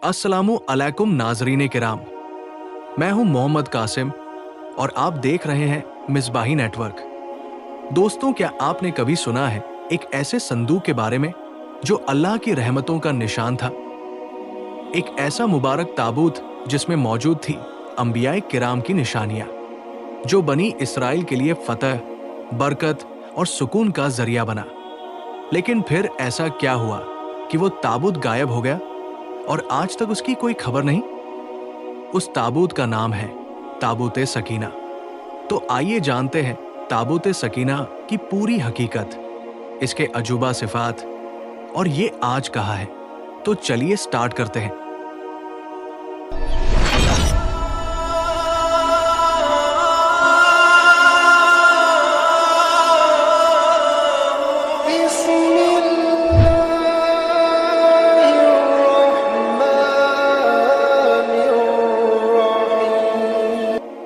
अस्सलामु अलैकुम नाजरीन किराम, मैं हूं मोहम्मद कासिम और आप देख रहे हैं मिसबाही नेटवर्क। दोस्तों, क्या आपने कभी सुना है एक ऐसे संदूक के बारे में जो अल्लाह की रहमतों का निशान था? एक ऐसा मुबारक ताबूत जिसमें मौजूद थी अंबियाए किराम की निशानियां, जो बनी इसराइल के लिए फतह, बरकत और सुकून का जरिया बना। लेकिन फिर ऐसा क्या हुआ कि वो ताबूत गायब हो गया और आज तक उसकी कोई खबर नहीं? उस ताबूत का नाम है ताबूत सकीना। तो आइए जानते हैं ताबूत सकीना की पूरी हकीकत, इसके अजूबा सिफात और ये आज कहाँ है। तो चलिए स्टार्ट करते हैं।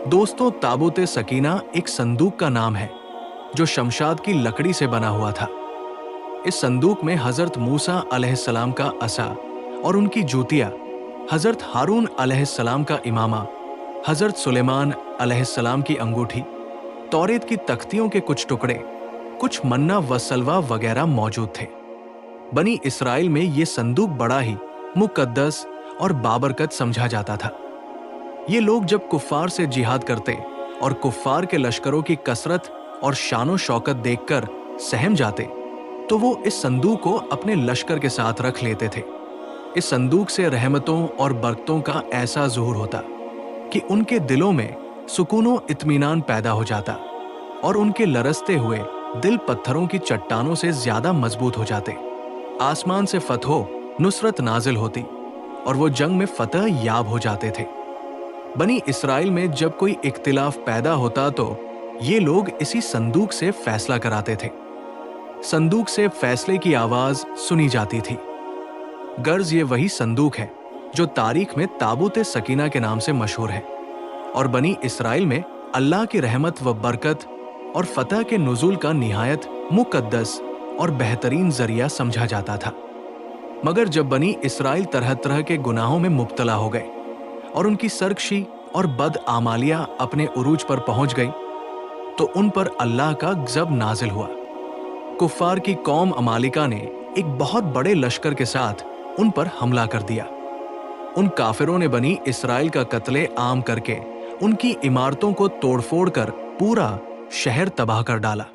दोस्तों, ताबूत सकीना एक संदूक का नाम है जो शमशाद की लकड़ी से बना हुआ था। इस संदूक में हजरत मूसा अलैहिस्सलाम का असा और उनकी जूतियां, हजरत हारून अलैहिस्सलाम का इमामा, हजरत सुलेमान अलैहिस्सलाम की अंगूठी, तौरेत की तख्तियों के कुछ टुकड़े, कुछ मन्ना व सलवा वगैरह मौजूद थे। बनी इसराइल में ये संदूक बड़ा ही मुकद्दस और बाबरकत समझा जाता था। ये लोग जब कुफ्फार से जिहाद करते और कुफ्फार के लश्करों की कसरत और शानो शौकत देखकर सहम जाते, तो वो इस संदूक को अपने लश्कर के साथ रख लेते थे। इस संदूक से रहमतों और बरकतों का ऐसा ज़ुहूर होता कि उनके दिलों में सुकूनो इत्मीनान पैदा हो जाता और उनके लरसते हुए दिल पत्थरों की चट्टानों से ज्यादा मजबूत हो जाते। आसमान से फतहो नुसरत नाजिल होती और वो जंग में फतह याब हो जाते थे। बनी इसराइल में जब कोई इख्तिलाफ पैदा होता तो ये लोग इसी संदूक से फैसला कराते थे। संदूक से फैसले की आवाज सुनी जाती थी। गर्ज ये वही संदूक है जो तारीख में ताबूत सकीना के नाम से मशहूर है और बनी इसराइल में अल्लाह की रहमत व बरकत और फतह के नुज़ूल का निहायत मुकद्दस और बेहतरीन जरिया समझा जाता था। मगर जब बनी इसराइल तरह तरह के गुनाहों में मुब्तला हो गए और उनकी सरकशी और बद आमालिया अपने उरूज पर पहुंच गई, तो उन पर अल्लाह का गज़ब नाजिल हुआ। कुफ्फार की कौम अमालिका ने एक बहुत बड़े लश्कर के साथ उन पर हमला कर दिया। उन काफिरों ने बनी इसराइल का कत्ले आम करके उनकी इमारतों को तोड़फोड़ कर पूरा शहर तबाह कर डाला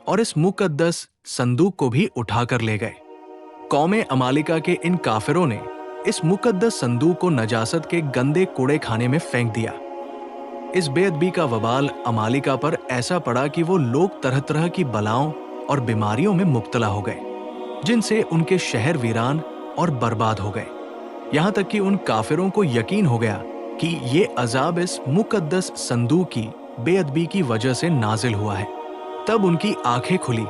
और इस मुकद्दस संदूक को भी उठाकर ले गए। कौमे अमालिका के इन काफिरों ने इस मुकद्दस संदूक को नजासत के गंदे कूड़े खाने में फेंक दिया। इस बेअदबी का वबाल अमालिका पर ऐसा पड़ा कि वो लोग तरह तरह की बलाओं और बीमारियों में मुब्तला हो गए, जिनसे उनके शहर वीरान और बर्बाद हो गए। यहाँ तक कि उन काफिरों को यकीन हो गया कि ये अजाब इस मुकद्दस संदूक की बेअदबी की वजह से नाजिल हुआ है। तब उनकी आंखें खुली।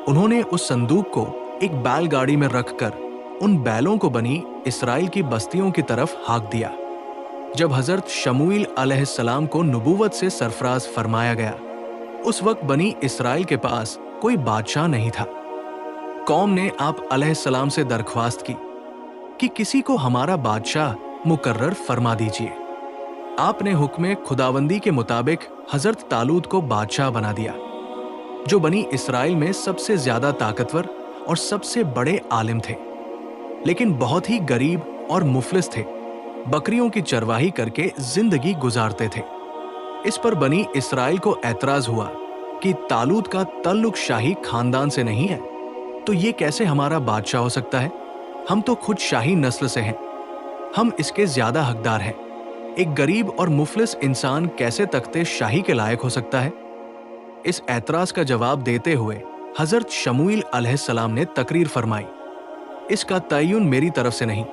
उन्होंने उस संदूक को एक बैलगाड़ी में रखकर उन बैलों को बनी इसराइल की बस्तियों की तरफ हाँक दिया। जब हजरत शमूएल अलैहिस्सलाम को नबूवत से सरफराज फरमाया गया, उस वक्त बनी इसराइल के पास कोई बादशाह नहीं था। कौम ने आप अलैहिस्सलाम से दरख्वास्त की कि किसी को हमारा बादशाह मुकर्रर फरमा दीजिए। आपने हुक्म खुदावंदी के मुताबिक हजरत तालूत को बादशाह बना दिया, जो बनी इसराइल में सबसे ज्यादा ताकतवर और सबसे बड़े आलिम थे, लेकिन बहुत ही गरीब और मुफलिस थे। बकरियों की चरवाही करके जिंदगी गुजारते थे। इस पर बनी इसराइल को एतराज हुआ कि तालूत का तल्लुक शाही खानदान से नहीं है, तो ये कैसे हमारा बादशाह हो सकता है? हम तो खुद शाही नस्ल से हैं, हम इसके ज्यादा हकदार हैं। एक गरीब और मुफलिस इंसान कैसे तख्ते शाही के लायक हो सकता है? इस एतराज का जवाब देते हुए हजरत शमूएल अलैहिस्सलाम ने तकरीर फरमाई, इसका तय्युन मेरी तरफ से नहीं,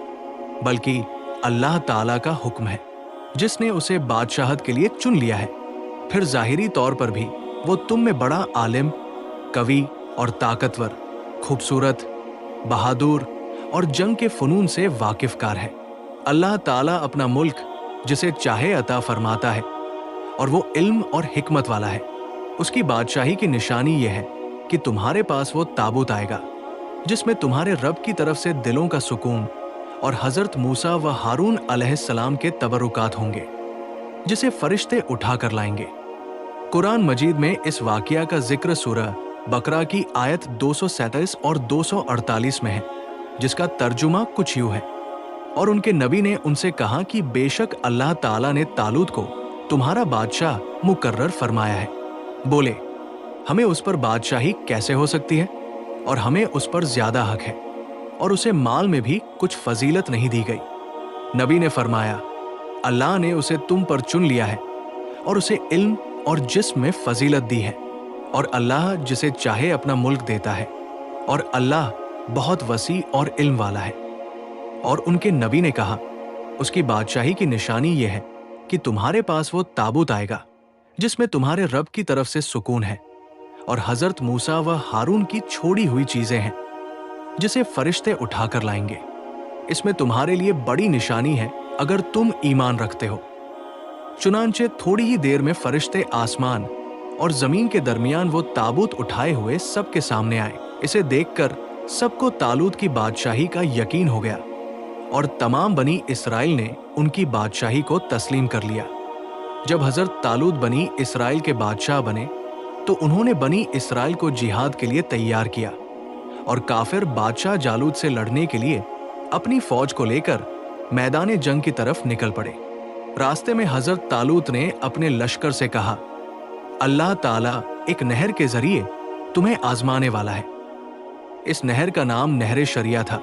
बल्कि अल्लाह ताला का हुक्म है, जिसने उसे बादशाहत के लिए चुन लिया है। फिर जाहिरी तौर पर भी वो तुम में बड़ा आलिम, कवि और ताकतवर, खूबसूरत, बहादुर और जंग के फनून से वाकिफकार है। अल्लाह ताला अपना मुल्क जिसे चाहे अता फरमाता है और वो इल्म और हिकमत वाला है। उसकी बादशाही की निशानी यह है कि तुम्हारे पास वो ताबूत आएगा जिसमें तुम्हारे रब की तरफ से दिलों का सुकून और हजरत मूसा व हारून अलैहिस्सलाम के तबरुकात होंगे, जिसे फरिश्ते उठा कर लाएंगे। कुरान मजीद में इस वाकया का जिक्र सूरह बकरा की आयत 237 और 248 में है, जिसका तर्जुमा कुछ यूं है। और उनके नबी ने उनसे कहा कि बेशक अल्लाह ताला ने तालूत को तुम्हारा बादशाह मुकर्रर फरमाया है। बोले, हमें उस पर बादशाही कैसे हो सकती है, और हमें उस पर ज्यादा हक है, और उसे माल में भी कुछ फजीलत नहीं दी गई। नबी ने फरमाया, अल्लाह ने उसे तुम पर चुन लिया है और उसे इल्म और जिस्म में फजीलत दी है, और अल्लाह जिसे चाहे अपना मुल्क देता है, और अल्लाह बहुत वसी और इल्म वाला है। और उनके नबी ने कहा, उसकी बादशाही की निशानी यह है कि तुम्हारे पास वो ताबूत आएगा जिसमें तुम्हारे रब की तरफ से सुकून है, और हजरत मूसा व हारून की छोड़ी हुई चीजें हैं जिसे फरिश्ते उठाकर लाएंगे। इसमें तुम्हारे लिए बड़ी निशानी है अगर तुम ईमान रखते हो। चुनांचे थोड़ी ही देर में फरिश्ते आसमान और जमीन के दरमियान वो ताबूत उठाए हुए सबके सामने आए। इसे देखकर सबको तालूत की बादशाही का यकीन हो गया, और तमाम बनी इसराइल ने उनकी बादशाही को तस्लीम कर लिया। जब हजरत तालूत बनी इसराइल के बादशाह बने तो उन्होंने बनी इसराइल को जिहाद के लिए तैयार किया, और काफिर बादशाह जालूत से लड़ने के लिए अपनी फौज को लेकर मैदान जंग की तरफ निकल पड़े। रास्ते में हजरत तालूत ने अपने लश्कर से कहा, अल्लाह ताला एक नहर के जरिए तुम्हें आजमाने वाला है। इस नहर का नाम नहर शरिया था,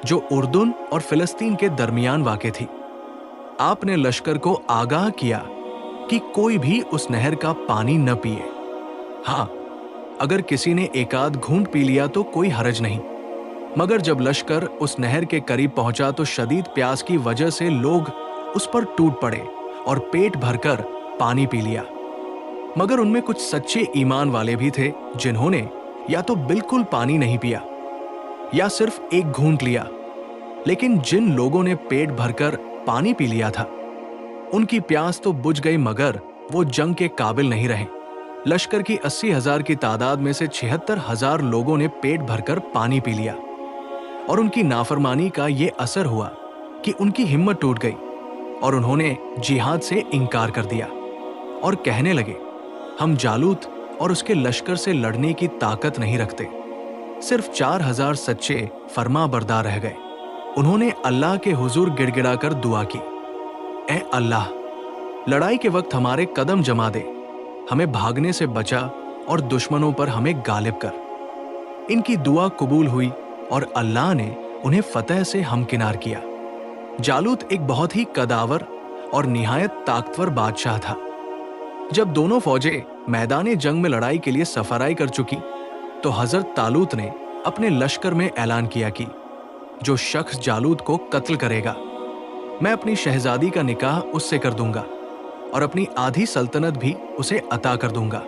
जो उर्दुन और फिलिस्तीन के दरमियान वाक़ थी। आपने लश्कर को आगाह किया कि कोई भी उस नहर का पानी न पिए। हाँ, अगर किसी ने एकाध घूंट पी लिया तो कोई हरज नहीं। मगर जब लश्कर उस नहर के करीब पहुंचा तो शदीद प्यास की वजह से लोग उस पर टूट पड़े और पेट भरकर पानी पी लिया। मगर उनमें कुछ सच्चे ईमान वाले भी थे जिन्होंने या तो बिल्कुल पानी नहीं पिया या सिर्फ एक घूंट लिया। लेकिन जिन लोगों ने पेट भरकर पानी पी लिया था उनकी प्यास तो बुझ गई, मगर वो जंग के काबिल नहीं रहे। लश्कर की 80,000 की तादाद में से 76,000 लोगों ने पेट भरकर पानी पी लिया, और उनकी नाफरमानी का ये असर हुआ कि उनकी हिम्मत टूट गई और उन्होंने जिहाद से इनकार कर दिया और कहने लगे, हम जालूत और उसके लश्कर से लड़ने की ताकत नहीं रखते। सिर्फ 4,000 सच्चे फर्मा बरदार रह गए। उन्होंने अल्लाह के हुजूर गिड़गिड़ाकर दुआ की, ए अल्लाह, लड़ाई के वक्त हमारे कदम जमा दे, हमें भागने से बचा और दुश्मनों पर हमें गालिब कर। इनकी दुआ कबूल हुई और अल्लाह ने उन्हें फतह से हमकिनार किया। जालूत एक बहुत ही कदावर और निहायत ताकतवर बादशाह था। जब दोनों फौजें मैदान जंग में लड़ाई के लिए सफराई कर चुकी तो हजरत तालूत ने अपने लश्कर में ऐलान किया कि जो शख्स जालूत को कत्ल करेगा, मैं अपनी शहजादी का निकाह उससे कर दूंगा और अपनी आधी सल्तनत भी उसे अता कर दूंगा।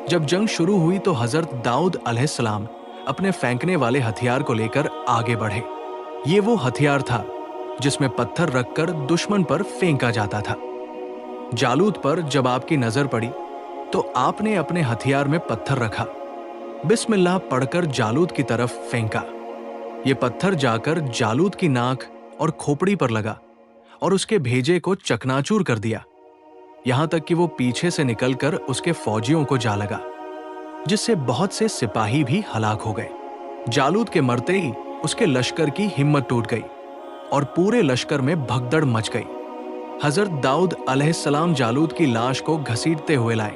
जब जंग शुरू हुई तो हजरत दाऊद अलैहिस्सलाम अपने फेंकने वाले हथियार को लेकर आगे बढ़े। ये वो हथियार था जिसमें पत्थर रखकर दुश्मन पर फेंका जाता था। जालूत पर जब आपकी नजर पड़ी तो आपने अपने हथियार में पत्थर रखा, बिस्मिल्लाह पढ़कर जालूत की तरफ फेंका। ये पत्थर जाकर जालूत की नाक और खोपड़ी पर लगा और उसके भेजे को चकनाचूर कर दिया, यहां तक कि वो पीछे से निकलकर उसके फौजियों को जा लगा, जिससे बहुत से सिपाही भी हलाक हो गए। जालूत के मरते ही उसके लश्कर की हिम्मत टूट गई और पूरे लश्कर में भगदड़ मच गई। हजरत दाऊद अलैहिस्सलाम जालूत की लाश को घसीटते हुए लाए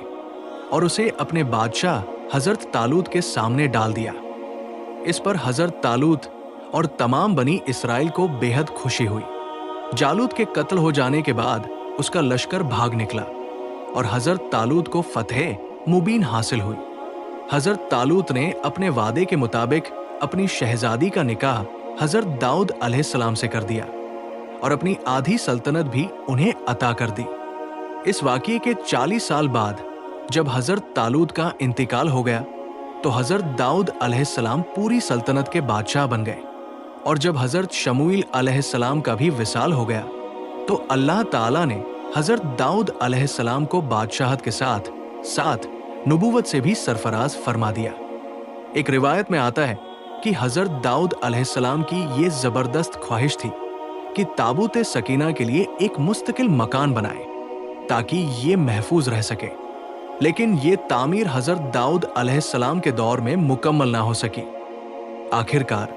और उसे अपने बादशाह हजरत तालूत के सामने डाल दिया। इस पर हजरत तालूत और तमाम बनी इसराइल को बेहद खुशी हुई। जालूत के कत्ल हो जाने के बाद उसका लश्कर भाग निकला और हजरत तालूत को फतह मुबीन हासिल हुई। हजरत तालूत ने अपने वादे के मुताबिक अपनी शहजादी का निकाह हजरत दाऊद अलैहिस्सलाम से कर दिया और अपनी आधी सल्तनत भी उन्हें अता कर दी। इस वाक़ये के 40 साल बाद जब हजरत तालूत का इंतकाल हो गया तो हजरत दाऊद अलैहिस्सलाम पूरी सल्तनत के बादशाह बन गए, और जब हजरत शमूएल अलैहिस्सलाम का भी विसाल हो गया तो अल्लाह ताला ने हजरत दाऊद अलैहिस्सलाम को बादशाहत के साथ साथ नबूवत से भी सरफराज फरमा दिया। एक रिवायत में आता है کہ حضرت दाऊद अलैहिस्सलाम की ये जबरदस्त ख्वाहिश थी कि ताबूत सकीना के लिए एक मुस्तकिल मकान बनाए ताकि ये महफूज रह सके। लेकिन ये तामीर हजरत दाऊद अलैहिस्सलाम के दौर में मुकम्मल ना हो सकी। आखिरकार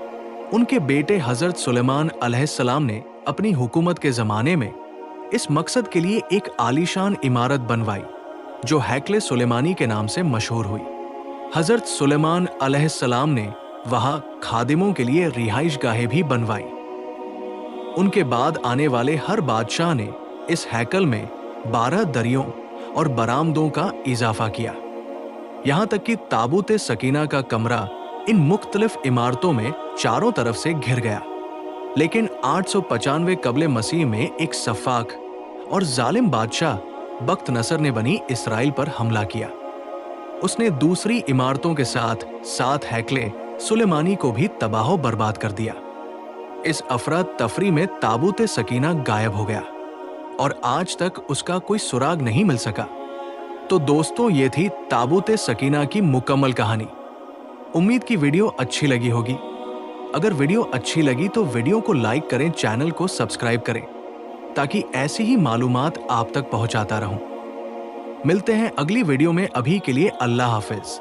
उनके बेटे हजरत सुलेमान अलैहिस्सलाम ने अपनी हुकूमत के जमाने में इस मकसद के लिए एक आलीशान इमारत बनवाई जो हैकले सुलेमानी के नाम से मशहूर हुई। हजरत सुलेमान अलैहिस्सलाम ने वहां खादिमों के लिए रिहाइश गाहें भी बनवाई। उनके बाद आने वाले हर बादशाह ने इस हैकल में 12 दरियों और बरामदों का इजाफा किया, यहां तक कि ताबूत सकीना का कमरा इन मुख्तलिफ इमारतों में चारों तरफ से घिर गया। लेकिन 895 कबले मसीह में एक सफाक और जालिम बादशाह बख्त नसर ने बनी इसराइल पर हमला किया। उसने दूसरी इमारतों के साथ 7 हैकले सुलेमानी को भी तबाह बर्बाद कर दिया। इस अफरा तफरी में ताबूत सकीना गायब हो गया और आज तक उसका कोई सुराग नहीं मिल सका। तो दोस्तों, ये थी ताबूत सकीना की मुकम्मल कहानी। उम्मीद की वीडियो अच्छी लगी होगी। अगर वीडियो अच्छी लगी तो वीडियो को लाइक करें, चैनल को सब्सक्राइब करें ताकि ऐसी ही मालूमात आप तक पहुंचाता रहूं। मिलते हैं अगली वीडियो में। अभी के लिए अल्लाह हाफिज।